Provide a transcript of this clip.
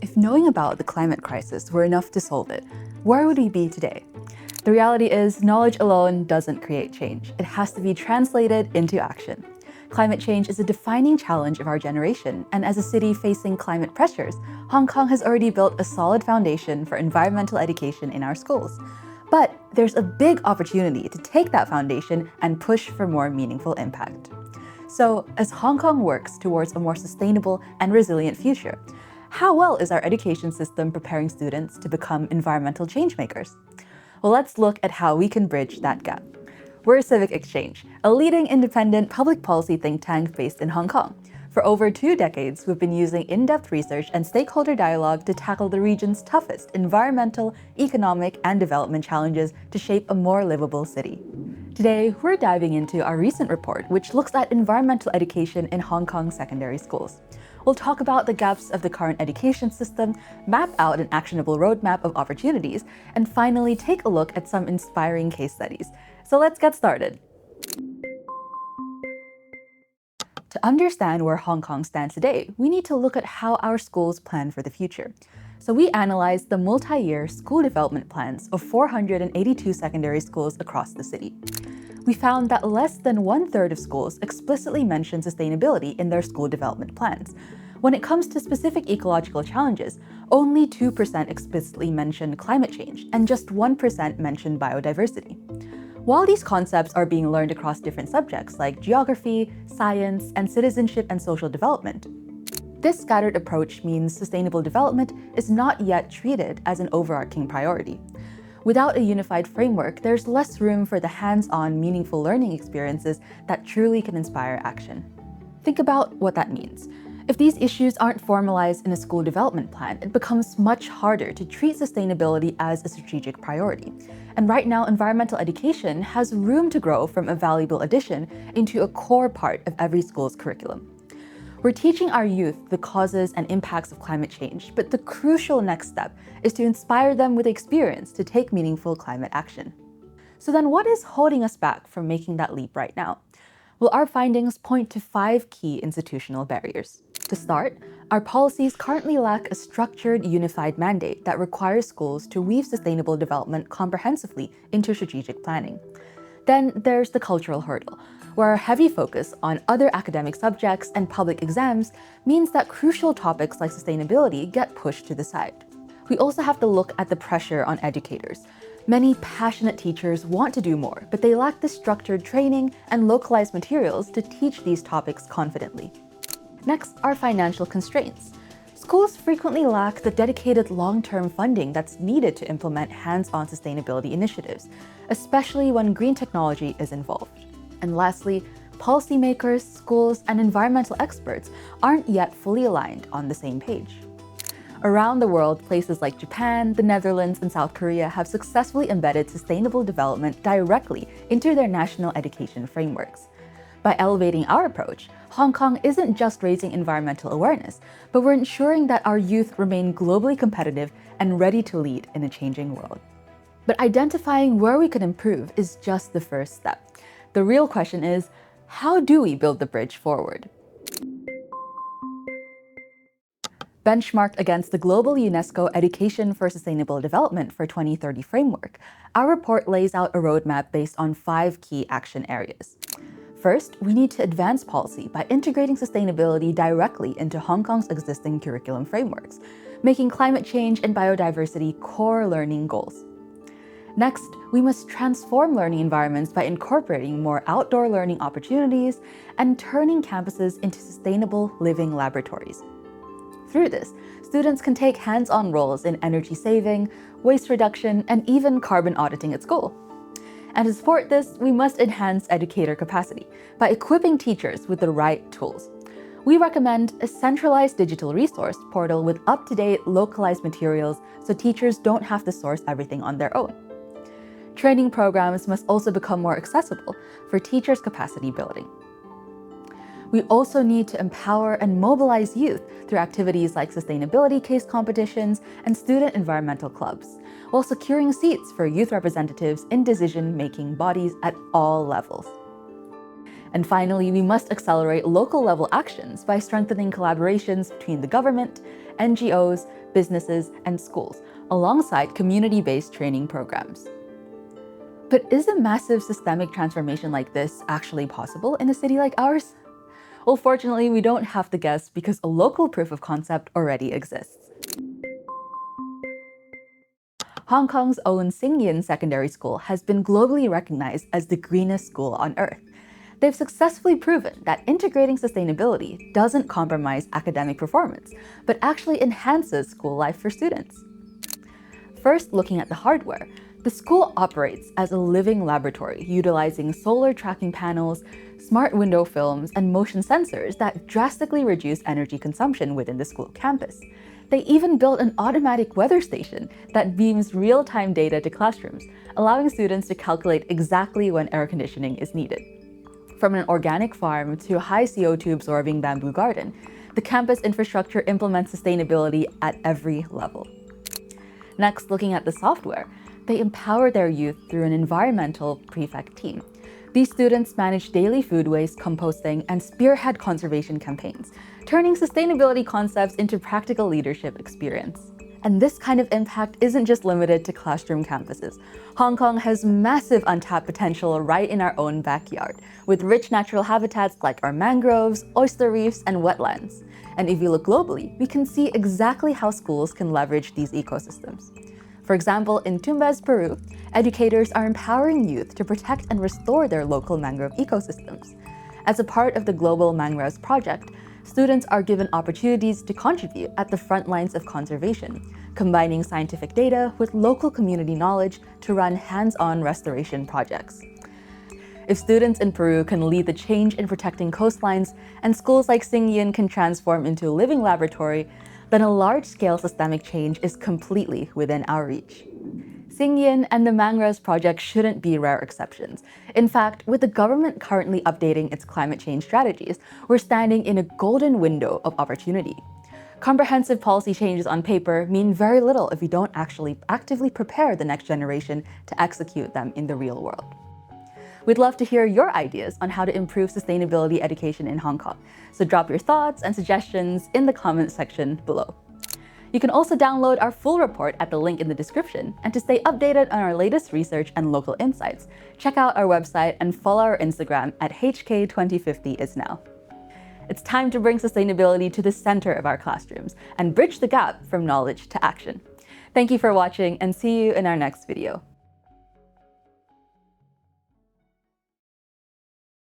If knowing about the climate crisis were enough to solve it, where would we be today? The reality is, knowledge alone doesn't create change. It has to be translated into action. Climate change is a defining challenge of our generation, and as a city facing climate pressures, Hong Kong has already built a solid foundation for environmental education in our schools. But there's a big opportunity to take that foundation and push for more meaningful impact. So, as Hong Kong works towards a more sustainable and resilient future, how well is our education system preparing students to become environmental changemakers? Well, let's look at how we can bridge that gap. We're Civic Exchange, a leading independent public policy think tank based in Hong Kong. For over 2 decades, we've been using in-depth research and stakeholder dialogue to tackle the region's toughest environmental, economic, and development challenges to shape a more livable city. Today, we're diving into our recent report, which looks at environmental education in Hong Kong secondary schools. We'll talk about the gaps of the current education system, map out an actionable roadmap of opportunities, and finally take a look at some inspiring case studies. So let's get started. To understand where Hong Kong stands today, we need to look at how our schools plan for the future. So we analyzed the multi-year school development plans of 482 secondary schools across the city. We found that less than 1/3 of schools explicitly mention sustainability in their school development plans. When it comes to specific ecological challenges, only 2% explicitly mention climate change, and just 1% mention biodiversity. While these concepts are being learned across different subjects like geography, science, and citizenship and social development, this scattered approach means sustainable development is not yet treated as an overarching priority. Without a unified framework, there's less room for the hands-on, meaningful learning experiences that truly can inspire action. Think about what that means. If these issues aren't formalized in a school development plan, it becomes much harder to treat sustainability as a strategic priority. And right now, environmental education has room to grow from a valuable addition into a core part of every school's curriculum. We're teaching our youth the causes and impacts of climate change, but the crucial next step is to inspire them with experience to take meaningful climate action. So then what is holding us back from making that leap right now? Well, our findings point to 5 key institutional barriers. To start, our policies currently lack a structured, unified mandate that requires schools to weave sustainable development comprehensively into strategic planning. Then there's the cultural hurdle, where our heavy focus on other academic subjects and public exams means that crucial topics like sustainability get pushed to the side. We also have to look at the pressure on educators. Many passionate teachers want to do more, but they lack the structured training and localized materials to teach these topics confidently. Next are financial constraints. Schools frequently lack the dedicated long-term funding that's needed to implement hands-on sustainability initiatives, especially when green technology is involved. And lastly, policymakers, schools, and environmental experts aren't yet fully aligned on the same page. Around the world, places like Japan, the Netherlands, and South Korea have successfully embedded sustainable development directly into their national education frameworks. By elevating our approach, Hong Kong isn't just raising environmental awareness, but we're ensuring that our youth remain globally competitive and ready to lead in a changing world. But identifying where we can improve is just the first step. The real question is, how do we build the bridge forward? Benchmarked against the global UNESCO Education for Sustainable Development for 2030 framework, our report lays out a roadmap based on 5 key action areas. First, we need to advance policy by integrating sustainability directly into Hong Kong's existing curriculum frameworks, making climate change and biodiversity core learning goals. Next, we must transform learning environments by incorporating more outdoor learning opportunities and turning campuses into sustainable living laboratories. Through this, students can take hands-on roles in energy saving, waste reduction, and even carbon auditing at school. And to support this, we must enhance educator capacity by equipping teachers with the right tools. We recommend a centralized digital resource portal with up-to-date, localized materials so teachers don't have to source everything on their own. Training programs must also become more accessible for teachers' capacity building. We also need to empower and mobilize youth through activities like sustainability case competitions and student environmental clubs, while securing seats for youth representatives in decision-making bodies at all levels. And finally, we must accelerate local-level actions by strengthening collaborations between the government, NGOs, businesses, and schools, alongside community-based training programs. But is a massive systemic transformation like this actually possible in a city like ours? Well, fortunately, we don't have to guess because a local proof of concept already exists. Hong Kong's own Yin Secondary School has been globally recognized as the greenest school on Earth. They've successfully proven that integrating sustainability doesn't compromise academic performance, but actually enhances school life for students. First, looking at the hardware, the school operates as a living laboratory, utilizing solar tracking panels, smart window films, and motion sensors that drastically reduce energy consumption within the school campus. They even built an automatic weather station that beams real-time data to classrooms, allowing students to calculate exactly when air conditioning is needed. From an organic farm to a high CO2 absorbing bamboo garden, the campus infrastructure implements sustainability at every level. Next, looking at the software, they empower their youth through an environmental prefect team. These students manage daily food waste composting and spearhead conservation campaigns, turning sustainability concepts into practical leadership experience. And this kind of impact isn't just limited to classroom campuses. Hong Kong has massive untapped potential right in our own backyard, with rich natural habitats like our mangroves, oyster reefs, and wetlands. And if you look globally, we can see exactly how schools can leverage these ecosystems. For example, in Tumbes, Peru, educators are empowering youth to protect and restore their local mangrove ecosystems. As a part of the Global Mangroves Project, students are given opportunities to contribute at the front lines of conservation, combining scientific data with local community knowledge to run hands-on restoration projects. If students in Peru can lead the change in protecting coastlines, and schools like Yin can transform into a living laboratory, then a large-scale systemic change is completely within our reach. Yin and the Mangroves Project shouldn't be rare exceptions. In fact, with the government currently updating its climate change strategies, we're standing in a golden window of opportunity. Comprehensive policy changes on paper mean very little if we don't actually actively prepare the next generation to execute them in the real world. We'd love to hear your ideas on how to improve sustainability education in Hong Kong, so drop your thoughts and suggestions in the comments section below. You can also download our full report at the link in the description, and to stay updated on our latest research and local insights, check out our website and follow our Instagram at HK2050isnow. It's time to bring sustainability to the center of our classrooms and bridge the gap from knowledge to action. Thank you for watching, and see you in our next video.